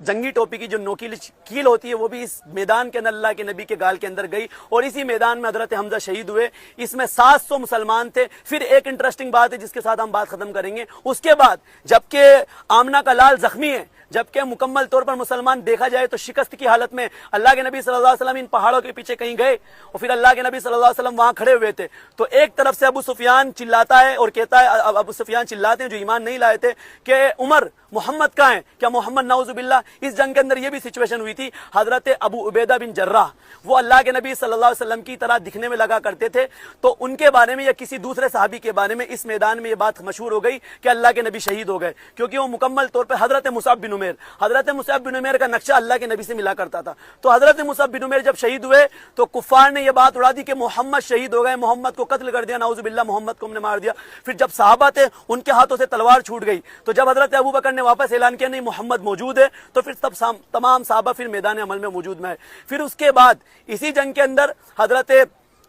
जंगी टोपी की जो नोकील कील होती है वो भी इस मैदान के अंदर अल्लाह के नबी के गाल के अंदर गई और इसी मैदान में हजरत हमजा शहीद हुए। इसमें 700 मुसलमान थे। फिर एक इंटरेस्टिंग बात है जिसके साथ हम बात खत्म करेंगे। उसके बाद जबकि आमना का लाल जख्मी है, जबकि मुकम्मल तौर पर मुसलमान देखा जाए तो शिकस्त की हालत में अल्लाह के नबी सल्लल्लाहु अलैहि वसल्लम इन पहाड़ों के पीछे कहीं गए और फिर अल्लाह के नबी सल्लल्लाहु अलैहि वसल्लम वहां खड़े हुए थे। तो एक तरफ से अबू सुफियान चिल्लाता है और कहता है, अबू सुफियान चिल्लाते हैं जो ईमान नहीं लाए थे कि उमर मोहम्मद कहाँ है, क्या मोहम्मद नाउजुबिल्लाह। इस जंग के अंदर यह भी सिचुएशन हुई थी। हजरत अबू उबैदा बिन जर्राह वो अल्लाह के नबी सल्लल्लाहु अलैहि वसल्लम की तरह दिखने में लगा करते थे, तो उनके बारे में या किसी दूसरे सहाबी के बारे में इस मैदान में ये बात मशहूर हो गई कि अल्लाह के नबी शहीद हो गए, क्योंकि वो मुकम्मल तौर पर हजरत मुसअब बिन उमैर का नक्शा अल्लाह के नबी से मिला करता था। तो हजरत मुसअब बिन उमैर जब शहीद हुए तो कुफार ने यह बात उड़ा दी कि मोहम्मद शहीद हो गए, मोहम्मद को कत्ल कर दिया, नाउजुबिल्लाह, मोहम्मद को हमने मार दिया। फिर जब सहाबा थे उनके हाथों से तलवार छूट गई, तो जब हजरत अबू बकर ने वापस ऐलान किया नहीं मोहम्मद मौजूद है, तो फिर तब तमाम सहाबा फिर मैदान अमल में मौजूद में है। फिर उसके बाद इसी जंग के अंदर हजरत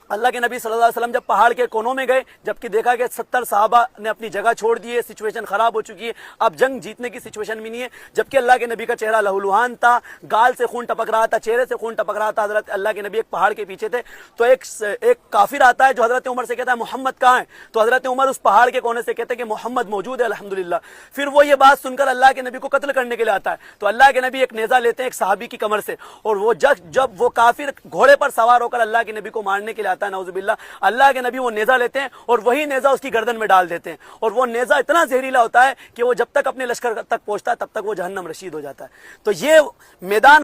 अल्लाह के नबी सल्लल्लाहु अलैहि वसल्लम जब पहाड़ के कोनों में गए, जबकि देखा कि 70 सहाबा ने अपनी जगह छोड़ दी है, सिचुएशन खराब हो चुकी है, अब जंग जीतने की सिचुएशन भी नहीं है, जबकि अल्लाह के नबी का चेहरा लहूलुहान था, गाल से खून टपक रहा था, चेहरे से खून टपक रहा था। हजरत अल्लाह के नबी एक पहाड़ के पीछे थे, तो एक काफिर आता है जो हजरत उमर से कहता है मोहम्मद कहाँ है, तो हजरत उमर उस पहाड़ के कोने से कहते हैं कि मोहम्मद मौजूद है अल्हम्दुलिल्लाह। फिर वो ये बात सुनकर अल्लाह के नबी को कत्ल करने के लिए आता है, तो अल्लाह के नबी एक नेजा लेते हैं एक सहाबी की कमर से, और वो जब वो काफिर घोड़े पर सवार होकर अल्लाह के नबी को मारने के लिए आता है, नाउजुबिल्लाह, अल्लाह के नबी वो नेजा लेते हैं और वही नेजा उसकी गर्दन में डाल देते हैं, और वो नेजा इतना जहरीला होता है कि वो जब तक अपने लश्कर तक पहुंचता है तब तक वो जहन्नम रशीद हो जाता है। तो ये मैदान